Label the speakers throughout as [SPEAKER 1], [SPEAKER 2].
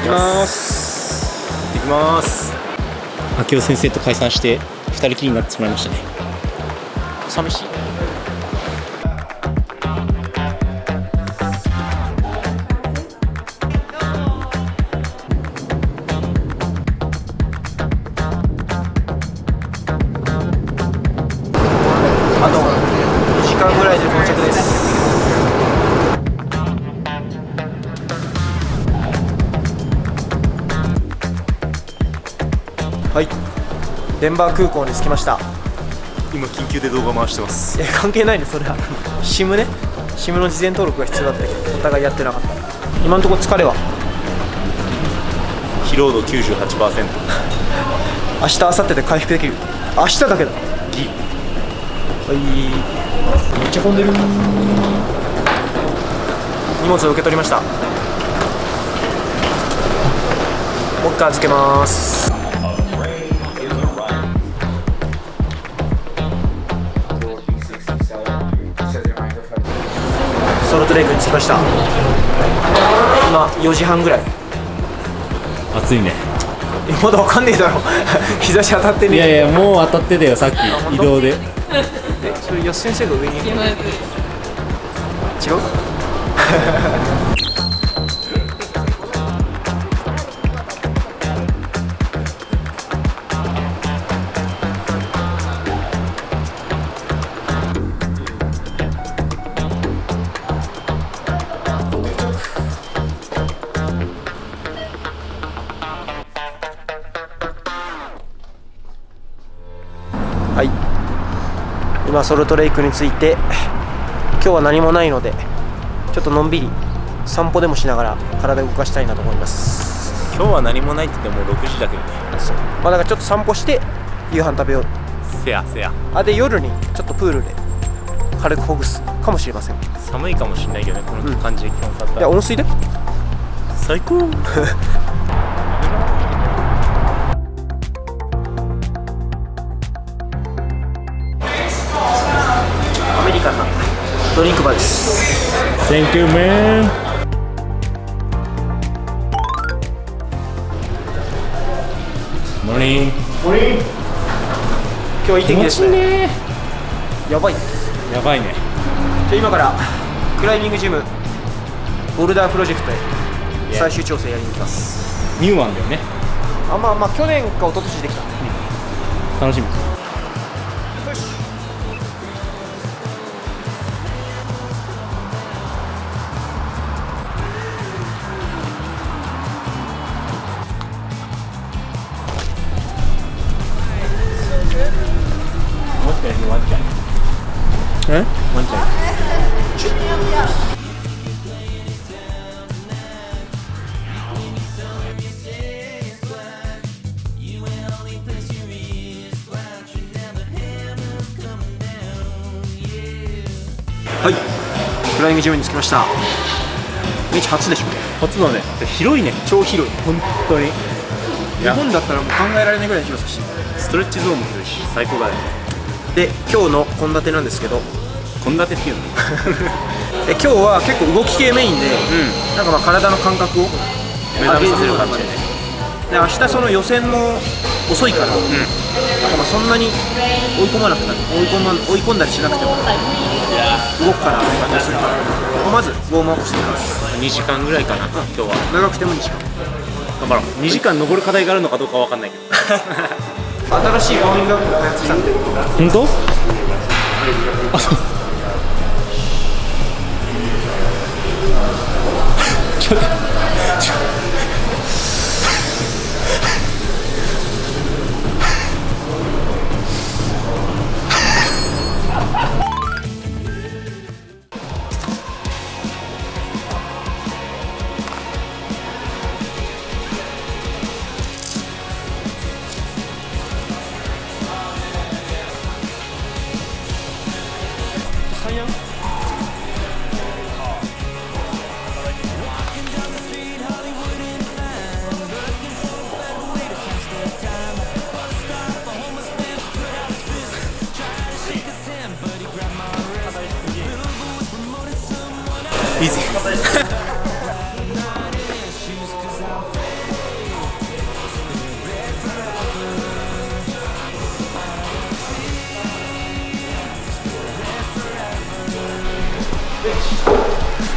[SPEAKER 1] きます。
[SPEAKER 2] 行ってきます。
[SPEAKER 1] 明夫先生と解散して2人きりになってしまいましたね。寂しい。
[SPEAKER 3] あと2時間ぐらいで到着です。はい、デンバー空港に着きました。
[SPEAKER 2] 今緊急で動画回してます。
[SPEAKER 3] 関係ないね、それはSIM ね、SIM の事前登録が必要だったけどお互いやってなかった。今のところ疲れは
[SPEAKER 2] 疲労度 98%。
[SPEAKER 3] 明日明後日で回復できる。明日だけだ。はい、めっちゃ混んでる。荷物を受け取りました。ロッカー預けます。ソルトレイクに着きました。今4時半ぐらい。
[SPEAKER 1] 暑いね。
[SPEAKER 3] まだわかんねえだろ日差し当たってねえ。
[SPEAKER 1] いやいや、もう当たってたよ、さっき移動で。
[SPEAKER 3] それ安先生が上に違うはい、今ソルトレイクに着いて、今日は何もないのでちょっとのんびり散歩でもしながら体を動かしたいなと思います。
[SPEAKER 2] 今日は何もないって言っても6時だけどね。
[SPEAKER 3] そう、まあだからちょっと散歩して夕飯食べよう。
[SPEAKER 2] せやせや。
[SPEAKER 3] で夜にちょっとプールで軽くほぐすかもしれません。
[SPEAKER 2] 寒いかもしれないけどね、この感じで気温差あったら。
[SPEAKER 3] いや、温水で
[SPEAKER 2] 最高
[SPEAKER 3] アメリカンなドリンクバーです。
[SPEAKER 1] Thank you, man. モーニング。
[SPEAKER 3] 今日はいい天気ですね。やばい。
[SPEAKER 1] やばいね。
[SPEAKER 3] じゃあ今からクライミングジムボルダープロジェクトへ最終調整やりに行きます。
[SPEAKER 1] ニューワンだよね。
[SPEAKER 3] まあ去年か一昨年できた。
[SPEAKER 1] 楽しみ。もしかしてワンちゃん。ワンちゃん。
[SPEAKER 3] はい、クライミングジムに着きました。メチ初でしょ。
[SPEAKER 1] 初だね。広いね。
[SPEAKER 3] 超広い。
[SPEAKER 1] 本当に。
[SPEAKER 3] 日本だったらもう考えられないぐらいの広さして
[SPEAKER 2] ストレッチゾーンも広いし最高だね。
[SPEAKER 3] で、今日の献立なんですけど、
[SPEAKER 2] 献立っていうの
[SPEAKER 3] 今日は結構動き系メインで、なんかまあ体の感覚を
[SPEAKER 2] 目覚めさせる感じでね。
[SPEAKER 3] で、明日その予選も遅いから、なんかまあそんなに追い込まなくなる、追い込んだりしなくても動くかなって感じがするから、まずウォームアップしてみます。
[SPEAKER 2] 2時間ぐらいかな、今日は。
[SPEAKER 3] 長くても2時間。
[SPEAKER 2] 頑張ろう。2時間登る課題があるのかどうかは分かんないけど
[SPEAKER 3] 新しいウォーミングアップを開発したんで。
[SPEAKER 1] 本当？あ、そう。ちょっと。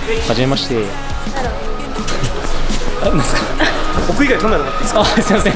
[SPEAKER 1] はじめまして。あ、なんですか。
[SPEAKER 3] 僕以外カメラ持っていいですか。
[SPEAKER 1] あ、すいません。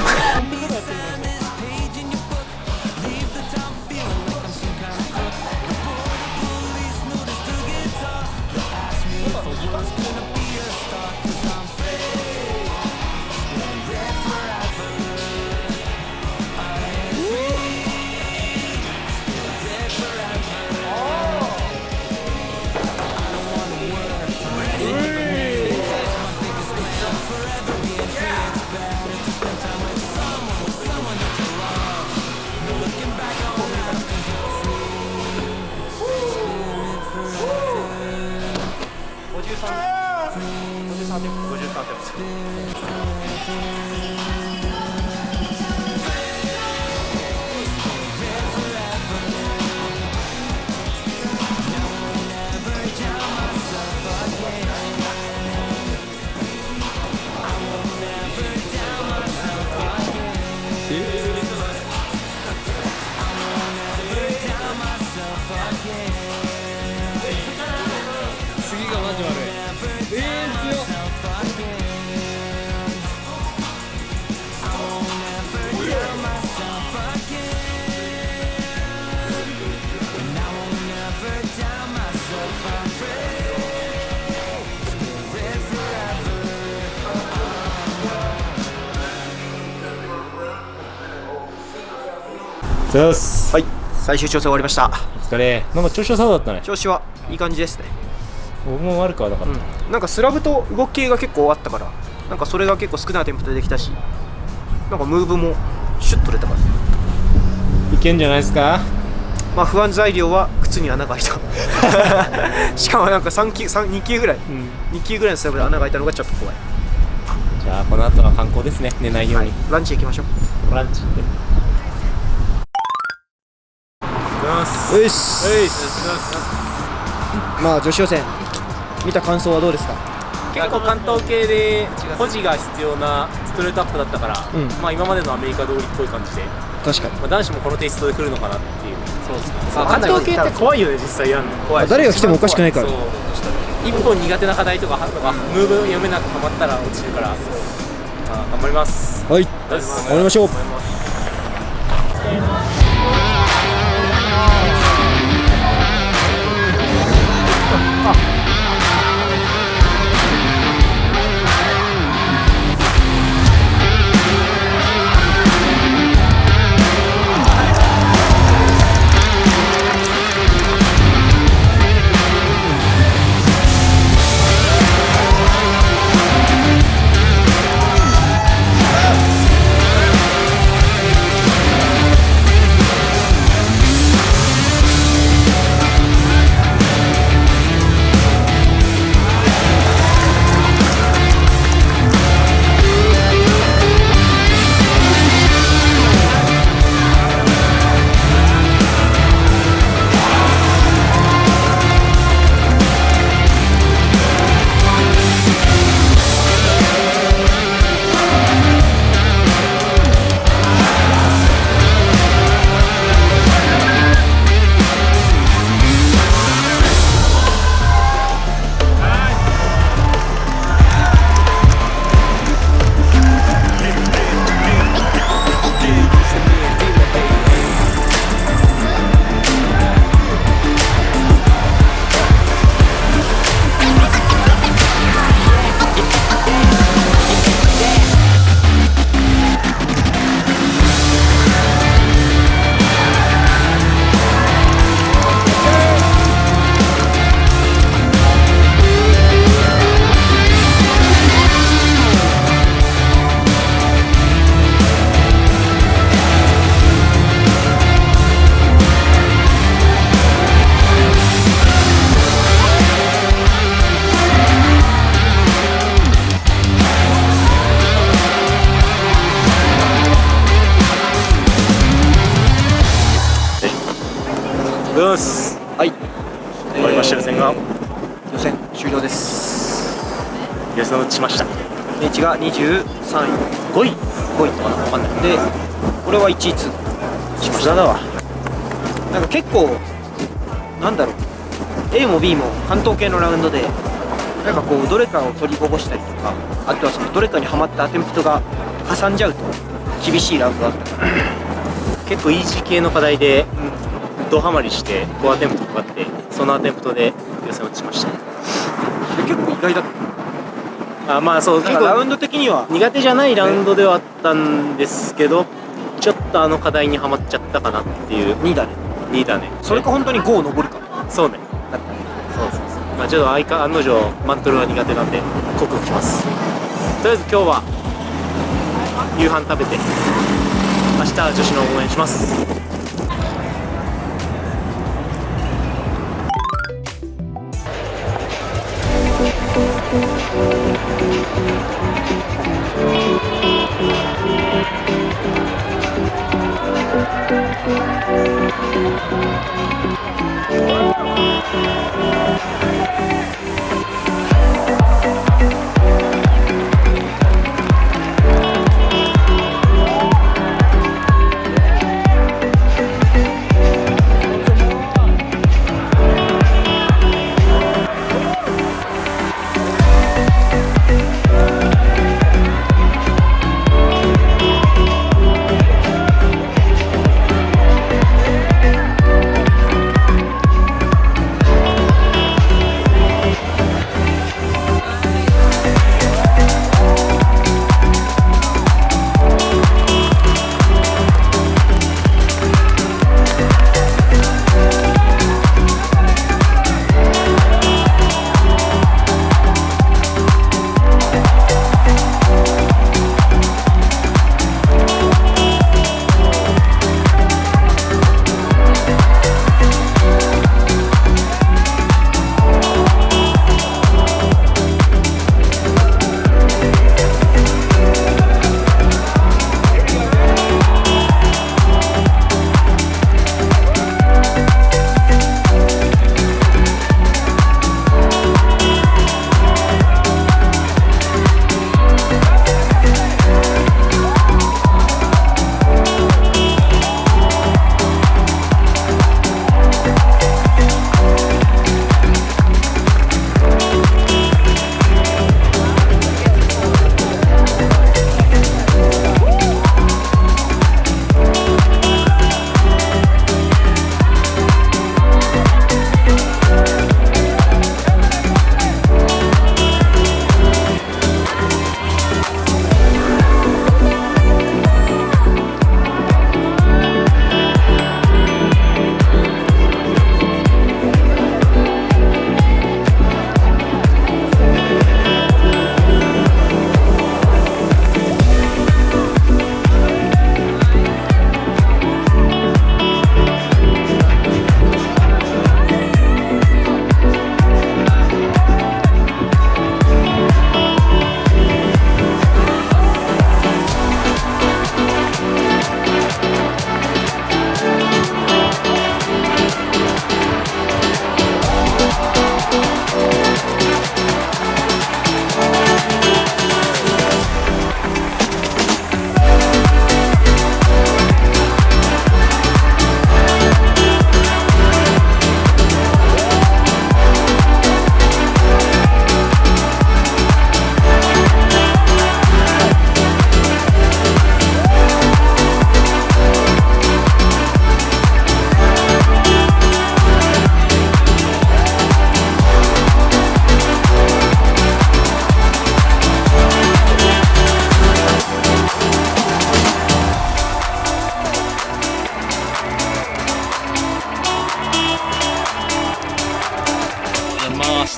[SPEAKER 1] そうっす。
[SPEAKER 3] はい、最終調整終わりました。
[SPEAKER 1] お疲れ。なんか調子良さそうだったね。
[SPEAKER 3] 調子はいい感じですね。
[SPEAKER 1] 僕も悪くはなかった。
[SPEAKER 3] なんかスラブと動き系が結構あったから、なんかそれが結構少ないテンポでできたし、なんかムーブもシュッと出たから、
[SPEAKER 1] いけんじゃないですか。
[SPEAKER 3] まあ不安材料は靴に穴が開いたしかもなんか2球ぐらい、2球ぐらいのスラブで穴が開いたのがちょっと怖い。
[SPEAKER 1] じゃあこの後は観光ですね。寝ないように、
[SPEAKER 3] ランチ行きましょう。
[SPEAKER 1] ランチ行って。
[SPEAKER 3] よし、まあ女子予選見た感想はどうですか。
[SPEAKER 1] 結構関東系で保持が必要なストレートアップだったから、まあ今までのアメリカ通りっぽい感じで、
[SPEAKER 3] 確かに、
[SPEAKER 1] まあ、男子もこのテイストで来るのかなっていう。
[SPEAKER 2] そうですね。
[SPEAKER 1] 関東系って怖いよね、実際やるの。怖い。
[SPEAKER 3] 誰が来てもおかしくないから。
[SPEAKER 1] そう、一本苦手な課題とかムーブ読めなくハマったら落ちるから、まあ、頑張ります。
[SPEAKER 3] はい、頑張りましょう。
[SPEAKER 1] よし、
[SPEAKER 3] はい、
[SPEAKER 1] 終わりました。予選が
[SPEAKER 3] 予選終了です。
[SPEAKER 1] 予選落ちました。
[SPEAKER 3] 明治が23位、
[SPEAKER 1] 5位
[SPEAKER 3] 5位とかな、分かんないで、俺は1位通過しました。
[SPEAKER 1] だわ。
[SPEAKER 3] なんか結構なんだろう、 A も B も関東系のラウンドでなんかこうどれかを取りこぼしたりとか、あとはそのどれかにはまったアテンプトが挟んじゃうと厳しいラウンドだったから、
[SPEAKER 1] 結構イージー系の課題でドハマりして5アテンプトかかって、そのアテンプトで予選落ちました。
[SPEAKER 3] で結構意外だった。
[SPEAKER 1] まあそう、結構
[SPEAKER 3] ラウンド的には
[SPEAKER 1] 苦手じゃないラウンドではあったんですけど、ちょっとあの課題にはまっちゃったかなっていう。
[SPEAKER 3] 2だね。
[SPEAKER 1] 2だね。
[SPEAKER 3] それか本当に5を登るか
[SPEAKER 1] そうね。
[SPEAKER 3] だったね。
[SPEAKER 1] そうそうそう。まあちょっと案の定マントルが苦手なんで克服します。とりあえず今日は夕飯食べて、明日は女子の応援します。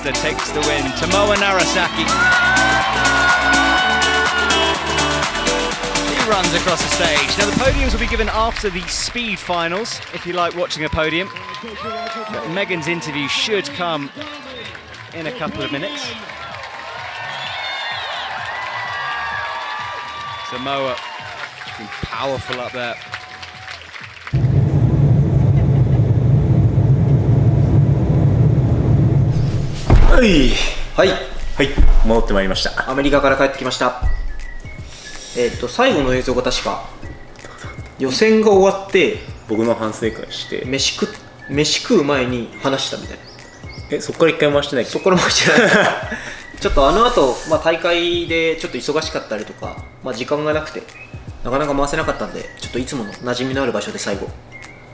[SPEAKER 4] Master takes the win. Tomoa Narasaki. He runs across the stage. Now the podiums will be given after the speed finals, if you like watching a podium. But Megan's interview should come in a couple of minutes. Tomoa, been powerful up there.
[SPEAKER 2] はい
[SPEAKER 3] はい、
[SPEAKER 2] 戻ってまいりました。
[SPEAKER 3] アメリカから帰ってきました。最後の映像が確か予選が終わって
[SPEAKER 2] 僕の反省会して
[SPEAKER 3] 飯食う前に話したみたい
[SPEAKER 2] そっから一回回してないっけ？
[SPEAKER 3] そこからもう一度ちょっとあの後、大会でちょっと忙しかったりとか、時間がなくてなかなか回せなかったんで、ちょっといつもの馴染みのある場所で最後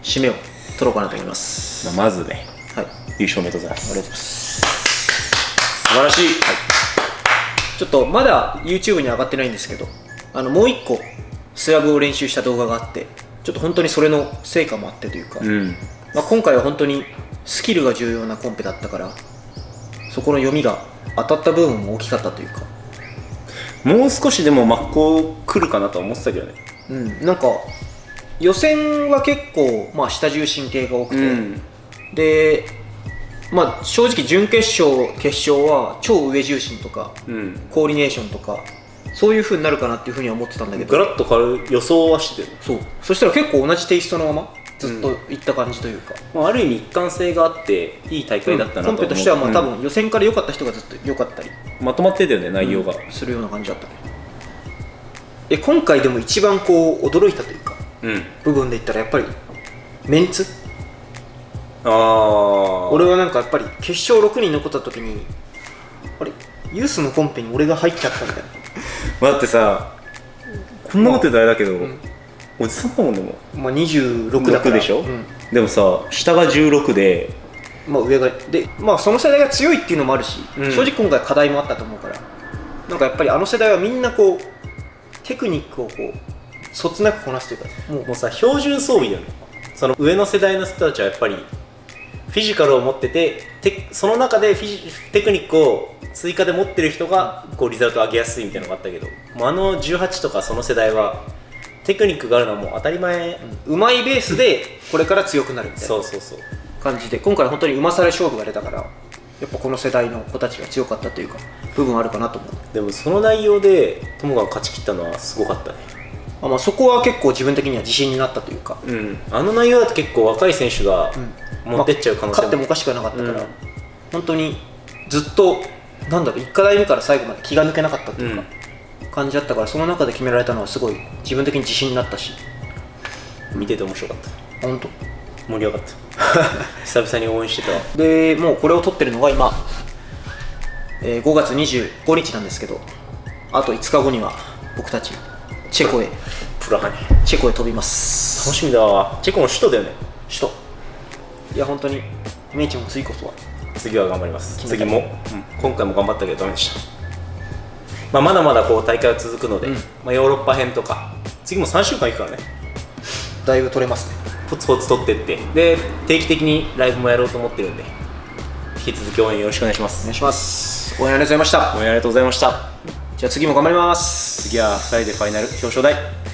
[SPEAKER 3] 締めを取ろうかなと思います。
[SPEAKER 2] まずね、
[SPEAKER 3] はい、
[SPEAKER 2] 優勝おめでとうございます。
[SPEAKER 3] ありがとうございます。
[SPEAKER 2] 素晴らしい。
[SPEAKER 3] ちょっとまだ YouTube に上がってないんですけど、もう一個スラブを練習した動画があって、ちょっと本当にそれの成果もあってというか、今回は本当にスキルが重要なコンペだったから、そこの読みが当たった部分も大きかったというか、
[SPEAKER 2] もう少しでも真っ向来るかなとは思ってたけどね。
[SPEAKER 3] なんか予選は結構下重心系が多くて、で正直準決勝決勝は超上重心とか、コーディネーションとかそういう風になるかなっていう風には思ってたんだけど、
[SPEAKER 2] ガラッと変わる予想はしてる。
[SPEAKER 3] そしたら結構同じテイストのままずっといった感じというか、
[SPEAKER 2] ある意味一貫性があっていい大会だったなと思う。
[SPEAKER 3] コンペとしては多分予選から良かった人がずっと良かったり
[SPEAKER 2] まとまってたよね、内容が、
[SPEAKER 3] するような感じだったね。今回でも一番驚いたというか、部分で言ったらやっぱりメンツ。俺はなんかやっぱり決勝6人残った時に、あれユースのコンペに俺が入っちゃったみたいな。
[SPEAKER 2] だってさ、こんなこと言うとあれだけど、おじさんだもんね。もう
[SPEAKER 3] 26だから
[SPEAKER 2] でしょ、でもさ、下が16で
[SPEAKER 3] 上がで、その世代が強いっていうのもあるし、正直今回課題もあったと思うから、なんかやっぱりあの世代はみんなテクニックをそつなくこなすというか、
[SPEAKER 2] もうさ、標準装備だよね。その上の世代の人たちはやっぱりフィジカルを持ってて、その中でテクニックを追加で持ってる人がリザルトを上げやすいみたいなのがあったけど、もう18とかその世代はテクニックがあるのはもう当たり前、
[SPEAKER 3] うまいベースでこれから強くなるみたいな感じで、今回本当にうまさで勝負が出たから、やっぱこの世代の子たちが強かったというか部分あるかなと思う。
[SPEAKER 2] でもその内容で友が勝ち切ったのはすごかったね。
[SPEAKER 3] そこは結構自分的には自信になったというか、
[SPEAKER 2] あの内容だと結構若い選手が持ってっちゃう可能性も、
[SPEAKER 3] 勝ってもおかしくはなかったから、本当にずっと1課題目から最後まで気が抜けなかったというか、感じだったから、その中で決められたのはすごい自分的に自信になったし、
[SPEAKER 2] 見てて面白かった。
[SPEAKER 3] 本当
[SPEAKER 2] 盛り上がった久々に応援してたわ。
[SPEAKER 3] でもうこれを撮ってるのが今、5月25日なんですけど、あと5日後には僕たちチェコへ
[SPEAKER 2] プラハに
[SPEAKER 3] 飛びます。
[SPEAKER 2] 楽しみだわ。チェコの首都だよね。
[SPEAKER 3] 首都。いや本当にメイチも次こそは、
[SPEAKER 2] 次は頑張ります。次も、今回も頑張ったけどダメでした。まだまだ大会は続くので、ヨーロッパ編とか次も3週間行くからね、
[SPEAKER 3] だいぶ取れますね。
[SPEAKER 2] ポツポツ取ってって、で定期的にライブもやろうと思ってるんで、引き続き応援よろしくお願いします。
[SPEAKER 3] お願いします。応援ありがとうございました。
[SPEAKER 2] 応援ありがとうございました。
[SPEAKER 3] じゃあ次も頑張ります。
[SPEAKER 2] 次は2人でファイナル表彰台。